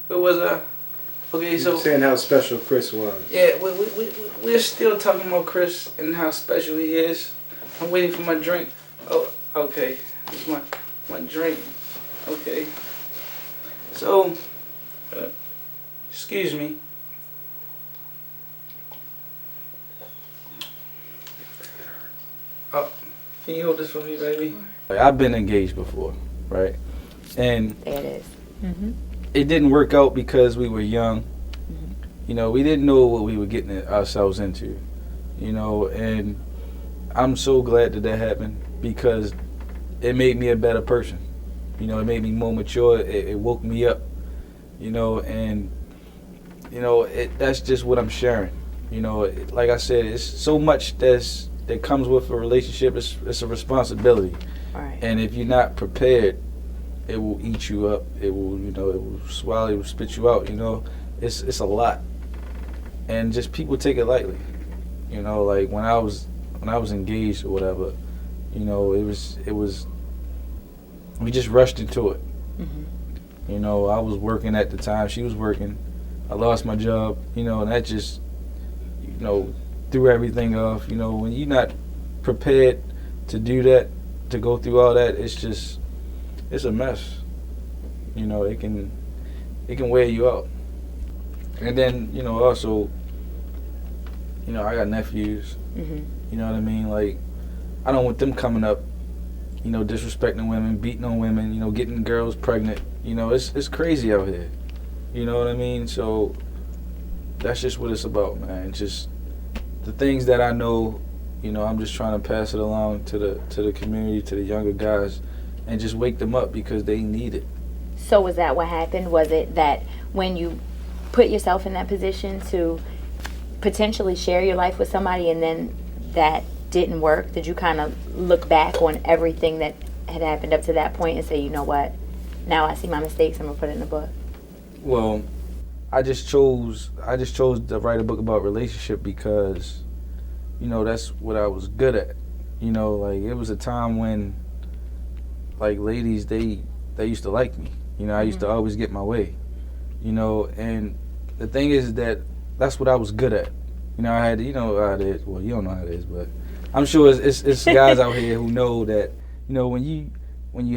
It was okay. You So were saying how special Chris was. yeah, we're still talking about Chris and how special he is. I'm waiting for my drink. Oh, okay. It's my drink. Okay. So, excuse me. Oh, can you hold this for me, baby? I've been engaged before, right? And there it is. It didn't work out because we were young. You know, we didn't know what we were getting ourselves into. You know, and I'm so glad that happened because it made me a better person. You know, it made me more mature. It woke me up. You know, and you know that's just what I'm sharing. You know, like I said, it's so much that comes with a relationship. It's a responsibility. Right. And if you're not prepared, it will eat you up. It will, you know, it will swallow. It will spit you out. You know, it's a lot, and just people take it lightly. You know, like when I was engaged or whatever, you know, it was we just rushed into it. You know, I was working at the time. She was working. I lost my job. You know, and that just, you know, threw everything off. You know, when you're not prepared to do that, to go through all that, it's a mess. You know, it can wear you out. And then, you know, also, you know, I got nephews. You know what I mean? Like, I don't want them coming up, you know, disrespecting women, beating on women, you know, getting girls pregnant. You know, it's crazy out here. You know what I mean? So that's just what it's about, man. Just the things that I know, you know, I'm just trying to pass it along to the community, to the younger guys, and just wake them up because they need it. So was that what happened? Was it that when you put yourself in that position to potentially share your life with somebody and then that didn't work, did you kind of look back on everything that had happened up to that point and say, you know what, now I see my mistakes, I'm gonna put it in a book? Well, I just chose to write a book about relationship because, you know, that's what I was good at. You know, like it was a time when, like, ladies, they used to like me. You know, I used to always get my way. You know, and the thing is that that's what I was good at. You know, I had, you know how it is. Well, you don't know how it is, but I'm sure it's guys out here who know that, you know, when you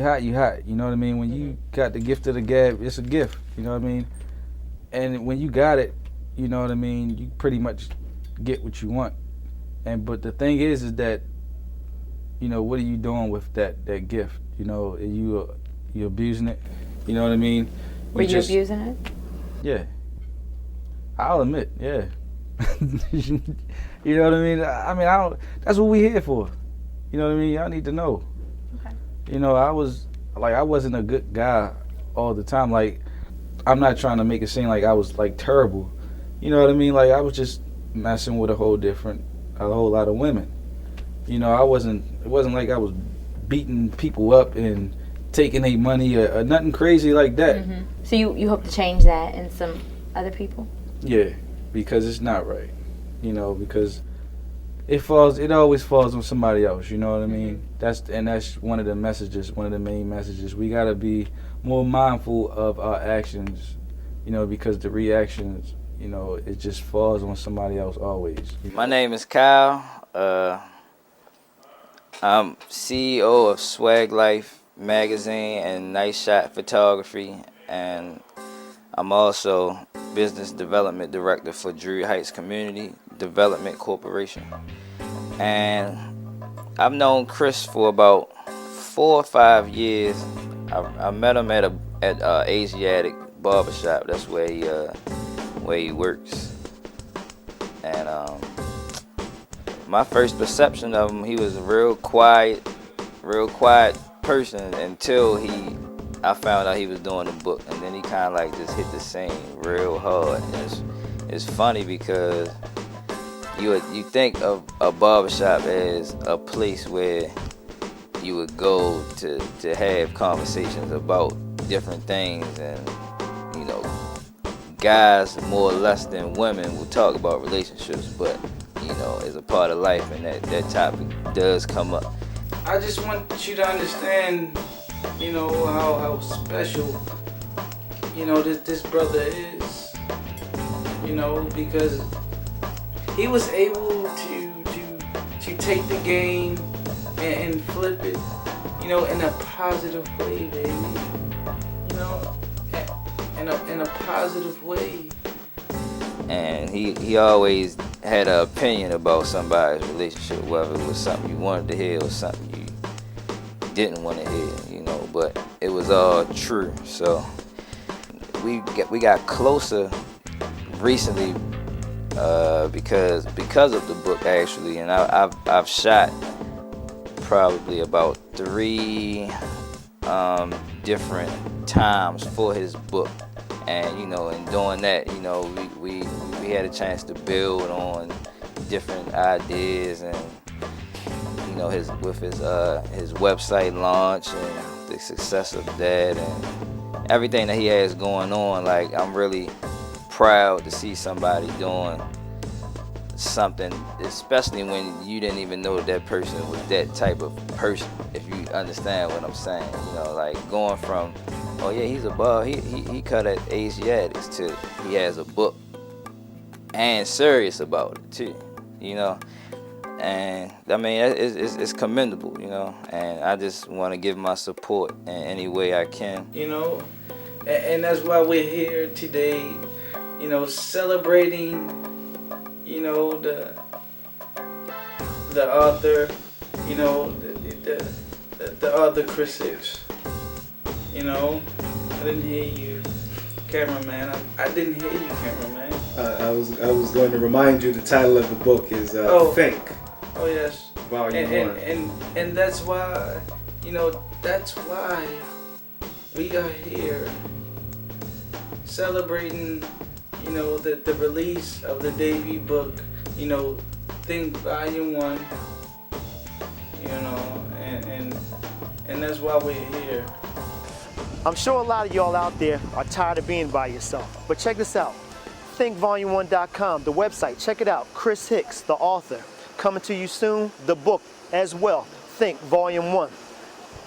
hot, you hot. You know what I mean? When you got the gift of the gab, it's a gift. You know what I mean? And when you got it, you know what I mean, you pretty much get what you want. But the thing is that, you know, what are you doing with that gift? You know, are you abusing it? You know what I mean? Were you abusing it? Yeah. I'll admit, yeah. You know what I mean? I don't. That's what we here for. You know what I mean? Y'all need to know. Okay. You know, I wasn't a good guy all the time. Like, I'm not trying to make it seem like I was like terrible. You know what I mean? Like, I was just messing with a whole lot of women. You know, it wasn't like I was beating people up and taking their money or nothing crazy like that. So you hope to change that in some other people? Yeah, because it's not right. You know, because it always falls on somebody else. You know what I mean? That's one of the messages, one of the main messages. We gotta be more mindful of our actions. You know, because the reactions, you know, it just falls on somebody else always. My name is Kyle. I'm CEO of Swag Life Magazine and Nice Shot Photography, and I'm also Business Development Director for Druid Heights Community Development Corporation. And I've known Chris for about 4 or 5 years. I met him at Asiatic barbershop. That's where he works. And my first perception of him, he was a real quiet person until I found out he was doing a book, and then he kind of like just hit the scene real hard. And it's funny because you think of a barbershop as a place where you would go to have conversations about different things, and you know, guys more or less than women will talk about relationships, but you know, as a part of life, and that topic does come up. I just want you to understand, you know, how special, you know, this brother is, you know, because he was able to take the game and flip it, you know, in a positive way, baby. You know, in a positive way. And he always had an opinion about somebody's relationship, whether it was something you wanted to hear or something you didn't want to hear, you know, but it was all true. So we got closer recently because of the book, actually, and I've shot probably about 3 different times for his book. And, you know, in doing that, you know, we had a chance to build on different ideas, and, you know, his website launch and the success of that and everything that he has going on. Like, I'm really proud to see somebody doing something, especially when you didn't even know that person was that type of person, if you understand what I'm saying. You know, like going from, oh yeah, he's a bug, he cut at Asiatics, to he has a book and serious about it too, you know. And I mean, it's commendable, you know, and I just want to give my support in any way I can. You know, and that's why we're here today, you know, celebrating, you know, the author, you know, the author Chris Hicks. You know, I didn't hear you, cameraman. I didn't hear you, cameraman. I was going to remind you the title of the book is Think. Oh yes. Volume 1. And that's why, you know, that's why we are here celebrating, you know, the release of the debut book, you know, Think Volume 1. You know, and that's why we're here. I'm sure a lot of y'all out there are tired of being by yourself, but check this out. ThinkVolume1.com, the website, check it out. Chris Hicks, the author, coming to you soon. The book as well, Think Volume 1.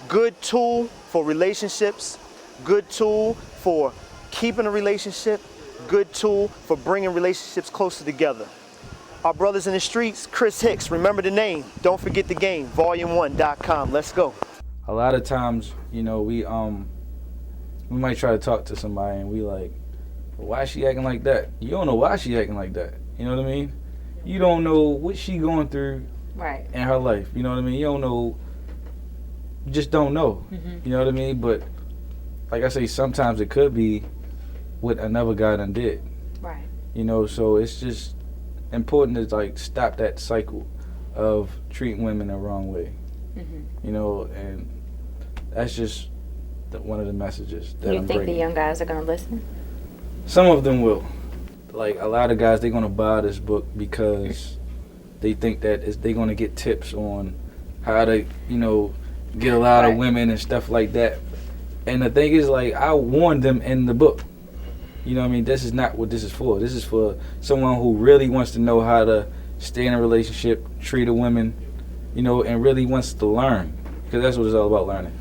Good tool for relationships, good tool for keeping a relationship, good tool for bringing relationships closer together. Our brothers in the streets, Chris Hicks, remember the name, don't forget the game, volume1.com. Let's go. A lot of times, you know, we might try to talk to somebody and we like, why is she acting like that? You don't know why she acting like that. You know what I mean? You don't know what she going through Right. in her life. You know what I mean? You don't know. You just don't know. Mm-hmm. You know what I mean? But like I say, sometimes it could be what another guy done did. Right. You know, so it's just important to like stop that cycle of treating women the wrong way. Mm-hmm. You know, and that's just one of the messages that You I'm think bringing. the young guys are going to listen? Some of them will. Like a lot of guys, they're gonna buy this book because they think that they're gonna get tips on how to, you know, get a lot of women and stuff like that. And the thing is, like, I warned them in the book. You know what I mean? This is not what this is for. This is for someone who really wants to know how to stay in a relationship, treat a woman, you know, and really wants to learn. Because that's what it's all about, learning.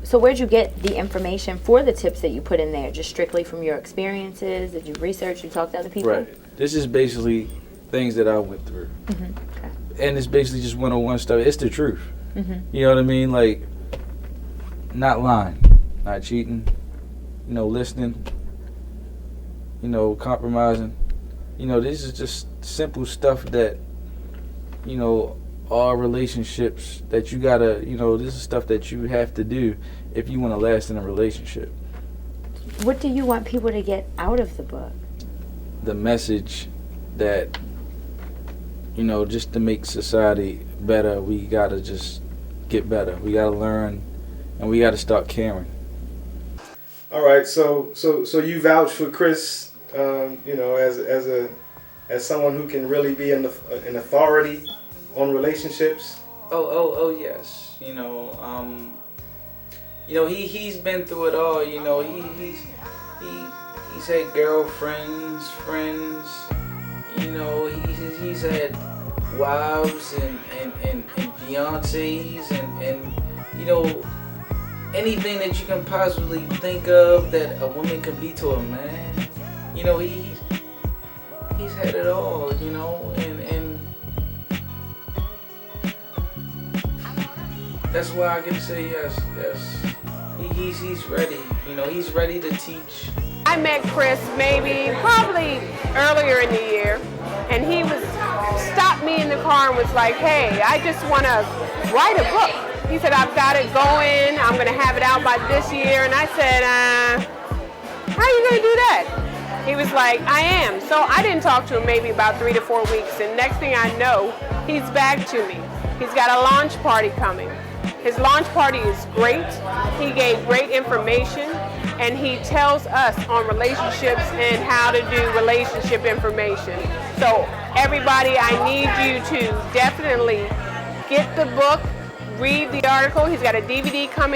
So where'd you get the information for the tips that you put in there? Just strictly from your experiences? Did you research? You talk to other people? Right. This is basically things that I went through. Mm-hmm. Okay. And it's basically just one-on-one stuff. It's the truth. Mm-hmm. You know what I mean? Like, not lying, not cheating, you know, listening, you know, compromising. You know, this is just simple stuff that, you know, all relationships that you gotta, you know, this is stuff that you have to do if you want to last in a relationship. What do you want people to get out of the book? The message that, you know, just to make society better, we gotta just get better. We gotta learn, and we gotta start caring. All right, so you vouch for Chris, you know, as someone who can really be an authority on relationships. Oh yes. You know, he's been through it all. You know, he's had girlfriends, friends. You know, he's had wives and fiancés and you know, anything that you can possibly think of that a woman can be to a man. You know, he's had it all, you know, and that's why I can say yes. He's ready, you know, he's ready to teach. I met Chris probably earlier in the year, and he stopped me in the car and was like, hey, I just want to write a book. He said, I've got it going, I'm going to have it out by this year. And I said, how are you going to do that? He was like, I am. So I didn't talk to him maybe about 3 to 4 weeks, and next thing I know, he's back to me. He's got a launch party coming. His launch party is great. He gave great information, and he tells us on relationships and how to do relationship information. So everybody, I need you to definitely get the book, read the article. He's got a DVD coming